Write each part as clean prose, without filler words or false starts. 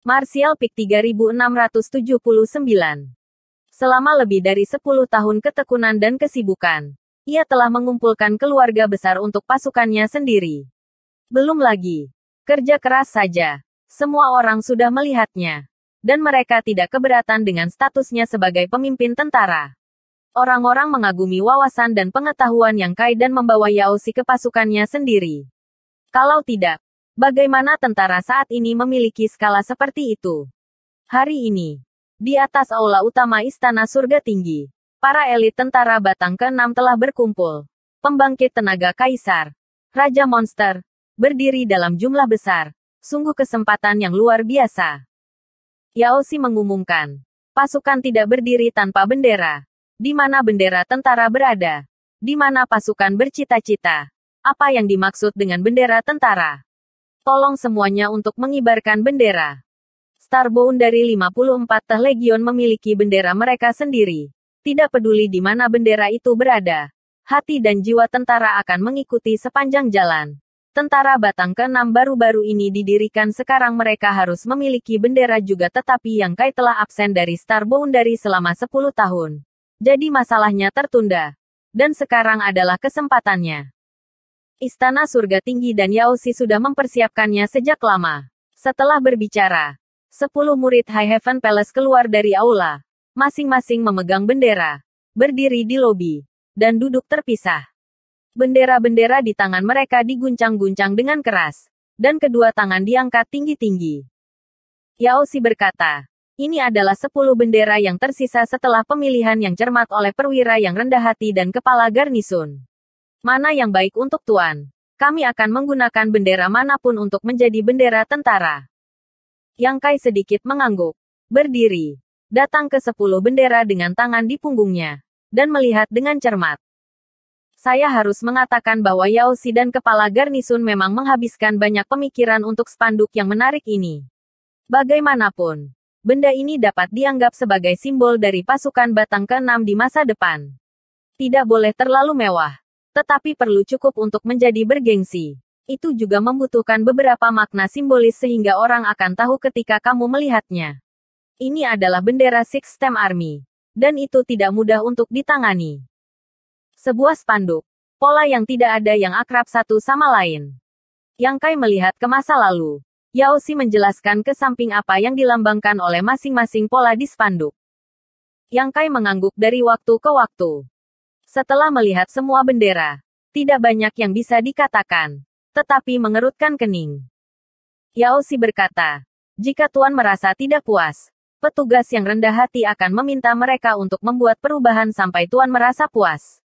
Martial Peak 3679. Selama lebih dari 10 tahun ketekunan dan kesibukan, ia telah mengumpulkan keluarga besar untuk pasukannya sendiri. Belum lagi kerja keras saja. Semua orang sudah melihatnya. Dan mereka tidak keberatan dengan statusnya sebagai pemimpin tentara. Orang-orang mengagumi wawasan dan pengetahuan Yang Kai dan membawa Yao Xi ke pasukannya sendiri. Kalau tidak, bagaimana tentara saat ini memiliki skala seperti itu? Hari ini, di atas aula utama Istana Surga Tinggi, para elit tentara batang ke-6 telah berkumpul. Pembangkit tenaga kaisar, Raja Monster, berdiri dalam jumlah besar. Sungguh kesempatan yang luar biasa. Yao Xi mengumumkan, pasukan tidak berdiri tanpa bendera. Di mana bendera tentara berada? Di mana pasukan bercita-cita? Apa yang dimaksud dengan bendera tentara? Tolong semuanya untuk mengibarkan bendera. Starbound dari 54 Legion memiliki bendera mereka sendiri. Tidak peduli di mana bendera itu berada. Hati dan jiwa tentara akan mengikuti sepanjang jalan. Tentara batang ke-6 baru-baru ini didirikan sekarang mereka harus memiliki bendera juga tetapi Yang Kai telah absen dari Starbound dari selama 10 tahun. Jadi masalahnya tertunda. Dan sekarang adalah kesempatannya. Istana Surga Tinggi dan Yao Xi sudah mempersiapkannya sejak lama. Setelah berbicara, 10 murid High Heaven Palace keluar dari aula. Masing-masing memegang bendera. Berdiri di lobi. Dan duduk terpisah. Bendera-bendera di tangan mereka diguncang-guncang dengan keras. Dan kedua tangan diangkat tinggi-tinggi. Yao Xi berkata, ini adalah 10 bendera yang tersisa setelah pemilihan yang cermat oleh perwira yang rendah hati dan kepala garnisun. Mana yang baik untuk Tuan? Kami akan menggunakan bendera manapun untuk menjadi bendera tentara. Yang Kai sedikit mengangguk. Berdiri. Datang ke 10 bendera dengan tangan di punggungnya. Dan melihat dengan cermat. Saya harus mengatakan bahwa Yao Xi dan kepala garnisun memang menghabiskan banyak pemikiran untuk spanduk yang menarik ini. Bagaimanapun, benda ini dapat dianggap sebagai simbol dari pasukan batang ke-6 di masa depan. Tidak boleh terlalu mewah, tetapi perlu cukup untuk menjadi bergengsi. Itu juga membutuhkan beberapa makna simbolis sehingga orang akan tahu ketika kamu melihatnya. Ini adalah bendera Six Stem Army. Dan itu tidak mudah untuk ditangani. Sebuah spanduk, pola yang tidak ada yang akrab satu sama lain. Yang Kai melihat ke masa lalu. Yao Xi menjelaskan ke samping apa yang dilambangkan oleh masing-masing pola di spanduk. Yang Kai mengangguk dari waktu ke waktu. Setelah melihat semua bendera, tidak banyak yang bisa dikatakan. Tetapi mengerutkan kening. Yao Xi berkata, jika Tuan merasa tidak puas, petugas yang rendah hati akan meminta mereka untuk membuat perubahan sampai Tuan merasa puas.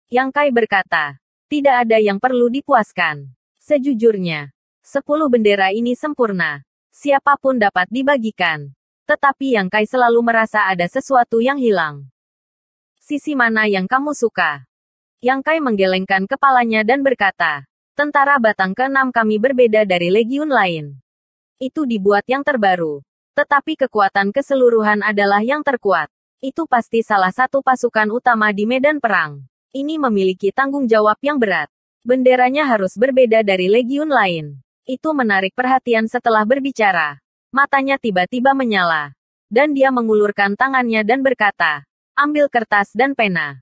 Yang Kai berkata, tidak ada yang perlu dipuaskan. Sejujurnya, 10 bendera ini sempurna. Siapapun dapat dibagikan. Tetapi Yang Kai selalu merasa ada sesuatu yang hilang. Sisi mana yang kamu suka? Yang Kai menggelengkan kepalanya dan berkata, tentara batang ke-6 kami berbeda dari legiun lain. Itu dibuat yang terbaru. Tetapi kekuatan keseluruhan adalah yang terkuat. Itu pasti salah satu pasukan utama di medan perang. Ini memiliki tanggung jawab yang berat. Benderanya harus berbeda dari legiun lain. Itu menarik perhatian setelah berbicara. Matanya tiba-tiba menyala. Dan dia mengulurkan tangannya dan berkata, ambil kertas dan pena.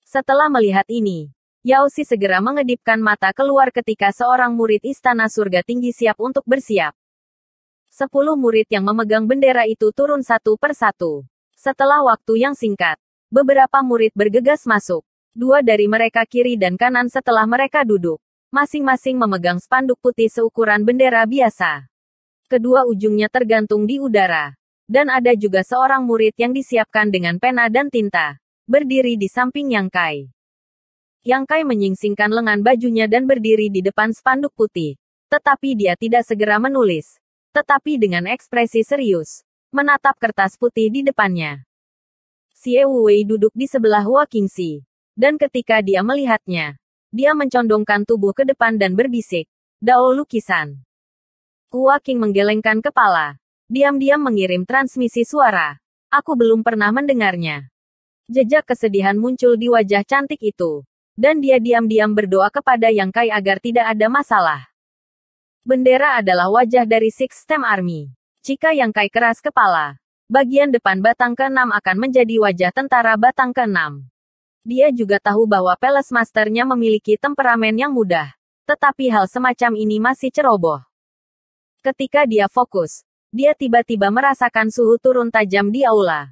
Setelah melihat ini, Yao Xi segera mengedipkan mata keluar ketika seorang murid Istana Surga Tinggi siap untuk bersiap. 10 murid yang memegang bendera itu turun satu per satu. Setelah waktu yang singkat, beberapa murid bergegas masuk. 2 dari mereka kiri dan kanan setelah mereka duduk. Masing-masing memegang spanduk putih seukuran bendera biasa. Kedua ujungnya tergantung di udara. Dan ada juga seorang murid yang disiapkan dengan pena dan tinta. Berdiri di samping Yang Kai. Yang Kai menyingsingkan lengan bajunya dan berdiri di depan spanduk putih. Tetapi dia tidak segera menulis. Tetapi dengan ekspresi serius. Menatap kertas putih di depannya. Xie Wuwei duduk di sebelah Hua Qingxi. Dan ketika dia melihatnya, dia mencondongkan tubuh ke depan dan berbisik, Dao lukisan. Hua Qing menggelengkan kepala. Diam-diam mengirim transmisi suara. Aku belum pernah mendengarnya. Jejak kesedihan muncul di wajah cantik itu. Dan dia diam-diam berdoa kepada Yang Kai agar tidak ada masalah. Bendera adalah wajah dari Six Stem Army. Jika Yang Kai keras kepala, bagian depan batang ke-6 akan menjadi wajah tentara batang ke-6. Dia juga tahu bahwa Palace Masternya memiliki temperamen yang mudah. Tetapi hal semacam ini masih ceroboh. Ketika dia fokus, dia tiba-tiba merasakan suhu turun tajam di aula.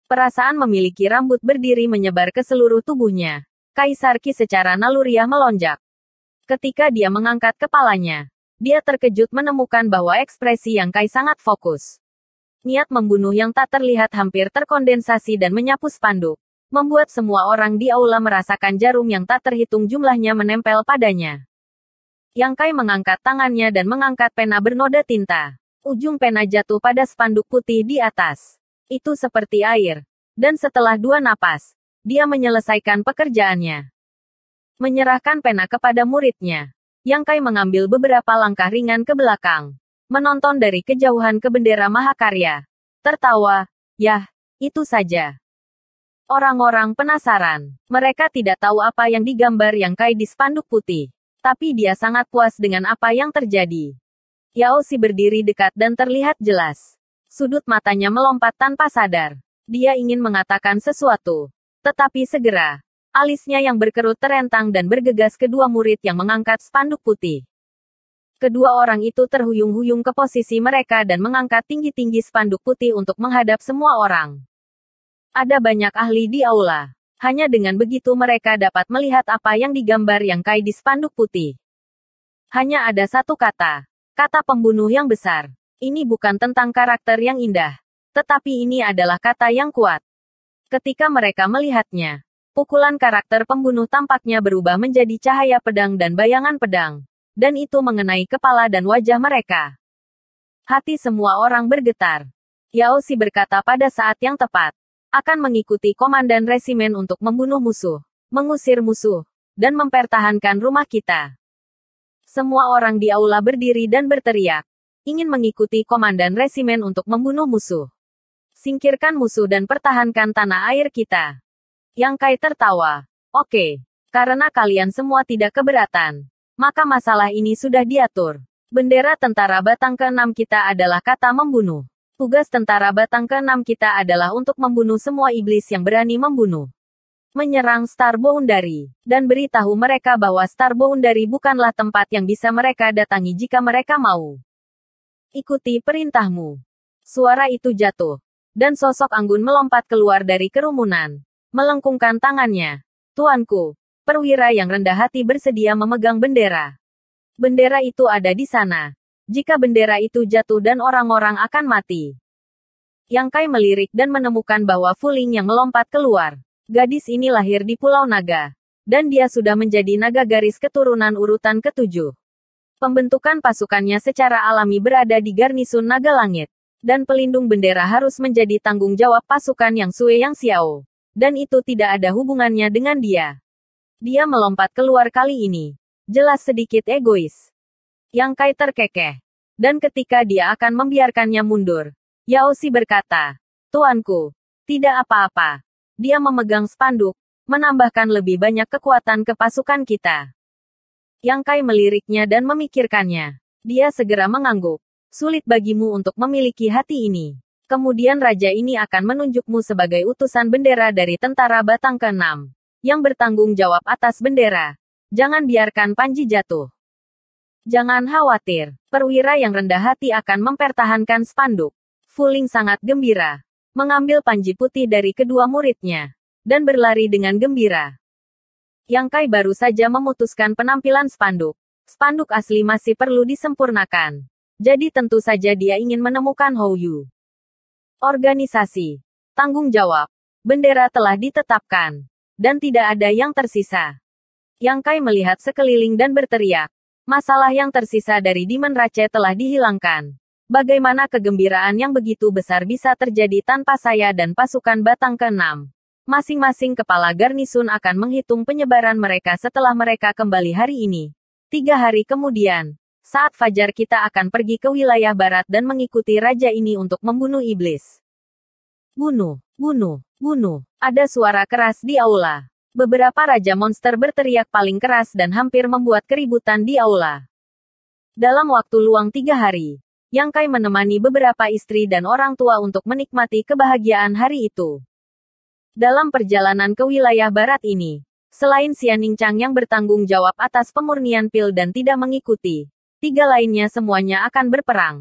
Perasaan memiliki rambut berdiri menyebar ke seluruh tubuhnya. Kaisar Qi secara naluriah melonjak. Ketika dia mengangkat kepalanya, dia terkejut menemukan bahwa ekspresi Yang Kai sangat fokus. Niat membunuh yang tak terlihat hampir terkondensasi dan menyapu spanduk, membuat semua orang di aula merasakan jarum yang tak terhitung jumlahnya menempel padanya. Yang Kai mengangkat tangannya dan mengangkat pena bernoda tinta. Ujung pena jatuh pada spanduk putih di atas. Itu seperti air. Dan setelah 2 napas, dia menyelesaikan pekerjaannya. Menyerahkan pena kepada muridnya. Yang Kai mengambil beberapa langkah ringan ke belakang. Menonton dari kejauhan ke bendera Mahakarya. Tertawa, yah, itu saja. Orang-orang penasaran. Mereka tidak tahu apa yang digambar Yang Kai di spanduk putih. Tapi dia sangat puas dengan apa yang terjadi. Yao Xi berdiri dekat dan terlihat jelas. Sudut matanya melompat tanpa sadar. Dia ingin mengatakan sesuatu. Tetapi segera, alisnya yang berkerut terentang dan bergegas kedua murid yang mengangkat spanduk putih. Kedua orang itu terhuyung-huyung ke posisi mereka dan mengangkat tinggi-tinggi spanduk putih untuk menghadap semua orang. Ada banyak ahli di aula. Hanya dengan begitu mereka dapat melihat apa yang digambar Yang Kai di spanduk putih. Hanya ada satu kata. Kata pembunuh yang besar. Ini bukan tentang karakter yang indah. Tetapi ini adalah kata yang kuat. Ketika mereka melihatnya, pukulan karakter pembunuh tampaknya berubah menjadi cahaya pedang dan bayangan pedang. Dan itu mengenai kepala dan wajah mereka. Hati semua orang bergetar. Yao Xi berkata pada saat yang tepat. Akan mengikuti komandan resimen untuk membunuh musuh, mengusir musuh, dan mempertahankan rumah kita. Semua orang di aula berdiri dan berteriak. Ingin mengikuti komandan resimen untuk membunuh musuh. Singkirkan musuh dan pertahankan tanah air kita. Yang Kai tertawa. Oke, karena kalian semua tidak keberatan, maka masalah ini sudah diatur. Bendera tentara batang ke-6 kita adalah kata membunuh. Tugas tentara batang ke-6 kita adalah untuk membunuh semua iblis yang berani membunuh. Menyerang Star Boundary, dan beritahu mereka bahwa Star Boundary bukanlah tempat yang bisa mereka datangi jika mereka mau. Ikuti perintahmu. Suara itu jatuh, dan sosok Anggun melompat keluar dari kerumunan. Melengkungkan tangannya. Tuanku, perwira yang rendah hati bersedia memegang bendera. Bendera itu ada di sana. Jika bendera itu jatuh dan orang-orang akan mati. Yang Kai melirik dan menemukan bahwa Fuling yang melompat keluar. Gadis ini lahir di Pulau Naga. Dan dia sudah menjadi naga garis keturunan urutan ke-7. Pembentukan pasukannya secara alami berada di Garnisun Naga Langit. Dan pelindung bendera harus menjadi tanggung jawab pasukan yang Sue Yang Xiao. Dan itu tidak ada hubungannya dengan dia. Dia melompat keluar kali ini. Jelas sedikit egois. Yang Kai terkekeh. Dan ketika dia akan membiarkannya mundur, Yao Xi berkata, Tuanku, tidak apa-apa. Dia memegang spanduk, menambahkan lebih banyak kekuatan ke pasukan kita. Yang Kai meliriknya dan memikirkannya. Dia segera mengangguk. Sulit bagimu untuk memiliki hati ini. Kemudian raja ini akan menunjukmu sebagai utusan bendera dari tentara batang ke-6. Yang bertanggung jawab atas bendera. Jangan biarkan Panji jatuh. Jangan khawatir, perwira yang rendah hati akan mempertahankan spanduk. Fuling sangat gembira. Mengambil panji putih dari kedua muridnya. Dan berlari dengan gembira. Yang Kai baru saja memutuskan penampilan spanduk. Spanduk asli masih perlu disempurnakan. Jadi tentu saja dia ingin menemukan Hou Yu. Organisasi. Tanggung jawab. Bendera telah ditetapkan. Dan tidak ada yang tersisa. Yang Kai melihat sekeliling dan berteriak. Masalah yang tersisa dari Demon Rache telah dihilangkan. Bagaimana kegembiraan yang begitu besar bisa terjadi tanpa saya dan pasukan batang ke-6? Masing-masing kepala garnisun akan menghitung penyebaran mereka setelah mereka kembali hari ini. 3 hari kemudian, saat fajar kita akan pergi ke wilayah barat dan mengikuti raja ini untuk membunuh iblis. Bunuh, bunuh, bunuh. Ada suara keras di aula. Beberapa raja monster berteriak paling keras dan hampir membuat keributan di aula. Dalam waktu luang 3 hari, Yang Kai menemani beberapa istri dan orang tua untuk menikmati kebahagiaan hari itu. Dalam perjalanan ke wilayah barat ini, selain Xian Ningchang yang bertanggung jawab atas pemurnian pil dan tidak mengikuti, 3 lainnya semuanya akan berperang.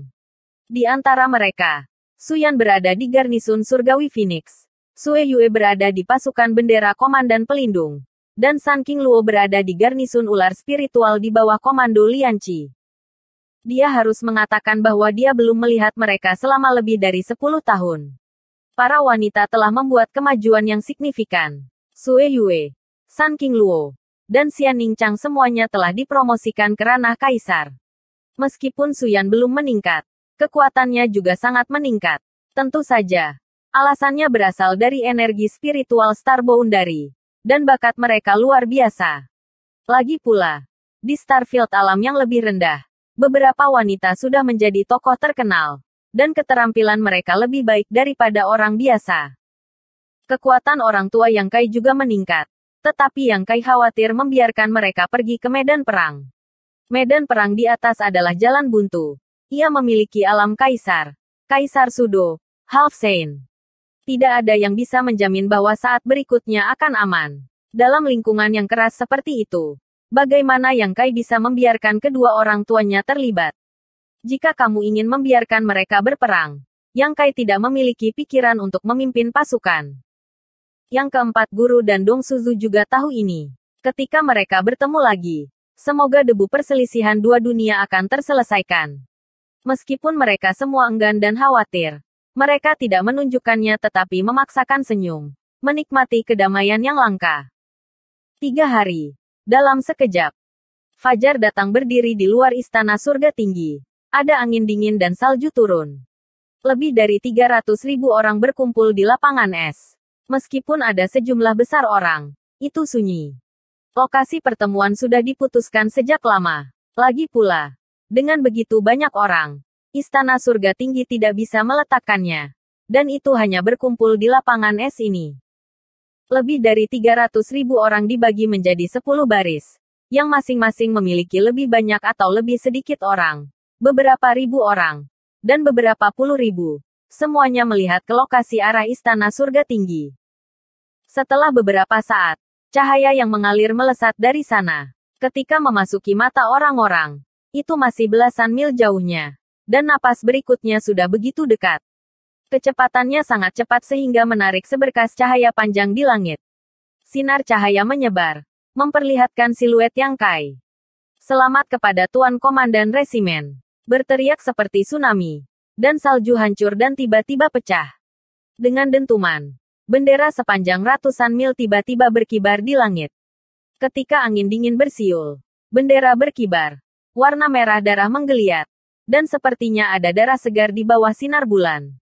Di antara mereka, Su Yan berada di garnisun surgawi Phoenix, Sue Yue berada di pasukan bendera komandan pelindung, dan San King Luo berada di garnisun ular spiritual di bawah komando Lian Qi. Dia harus mengatakan bahwa dia belum melihat mereka selama lebih dari 10 tahun. Para wanita telah membuat kemajuan yang signifikan. Sue Yue, San King Luo, dan Xian Ningchang semuanya telah dipromosikan ke ranah kaisar. Meskipun Su Yan belum meningkat, kekuatannya juga sangat meningkat. Tentu saja, alasannya berasal dari energi spiritual Star Boundary, dan bakat mereka luar biasa. Lagi pula, di Starfield alam yang lebih rendah, beberapa wanita sudah menjadi tokoh terkenal, dan keterampilan mereka lebih baik daripada orang biasa. Kekuatan orang tua Yang Kai juga meningkat, tetapi Yang Kai khawatir membiarkan mereka pergi ke medan perang. Medan perang di atas adalah jalan buntu. Ia memiliki alam kaisar, kaisar Sudo, Half Saint. Tidak ada yang bisa menjamin bahwa saat berikutnya akan aman. Dalam lingkungan yang keras seperti itu, bagaimana Yang Kai bisa membiarkan kedua orang tuanya terlibat? Jika kamu ingin membiarkan mereka berperang, Yang Kai tidak memiliki pikiran untuk memimpin pasukan. Yang keempat guru dan Dong Suzu juga tahu ini. Ketika mereka bertemu lagi, semoga debu perselisihan dua dunia akan terselesaikan. Meskipun mereka semua enggan dan khawatir, mereka tidak menunjukkannya tetapi memaksakan senyum, menikmati kedamaian yang langka. 3 hari. Dalam sekejap, fajar datang berdiri di luar istana surga tinggi. Ada angin dingin dan salju turun. Lebih dari 300.000 orang berkumpul di lapangan es. Meskipun ada sejumlah besar orang, itu sunyi. Lokasi pertemuan sudah diputuskan sejak lama. Lagi pula, dengan begitu banyak orang, istana surga tinggi tidak bisa meletakkannya. Dan itu hanya berkumpul di lapangan es ini. Lebih dari 300.000 orang dibagi menjadi 10 baris, yang masing-masing memiliki lebih banyak atau lebih sedikit orang, beberapa ribu orang, dan beberapa puluh ribu. Semuanya melihat ke lokasi arah istana surga tinggi. Setelah beberapa saat, cahaya yang mengalir melesat dari sana. Ketika memasuki mata orang-orang, itu masih belasan mil jauhnya, dan napas berikutnya sudah begitu dekat. Kecepatannya sangat cepat sehingga menarik seberkas cahaya panjang di langit. Sinar cahaya menyebar, memperlihatkan siluet Yang Kai. Selamat kepada Tuan Komandan Resimen. Berteriak seperti tsunami, dan salju hancur dan tiba-tiba pecah. Dengan dentuman, bendera sepanjang ratusan mil tiba-tiba berkibar di langit. Ketika angin dingin bersiul, bendera berkibar. Warna merah darah menggeliat, dan sepertinya ada darah segar di bawah sinar bulan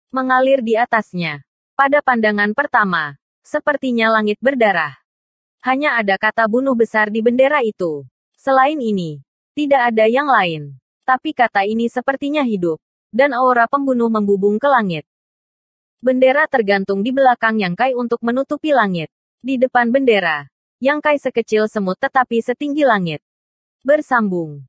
mengalir di atasnya. Pada pandangan pertama, sepertinya langit berdarah. Hanya ada kata bunuh besar di bendera itu. Selain ini, tidak ada yang lain. Tapi kata ini sepertinya hidup, dan aura pembunuh membubung ke langit. Bendera tergantung di belakang Yang Kai untuk menutupi langit. Di depan bendera, Yang Kai sekecil semut tetapi setinggi langit. Bersambung.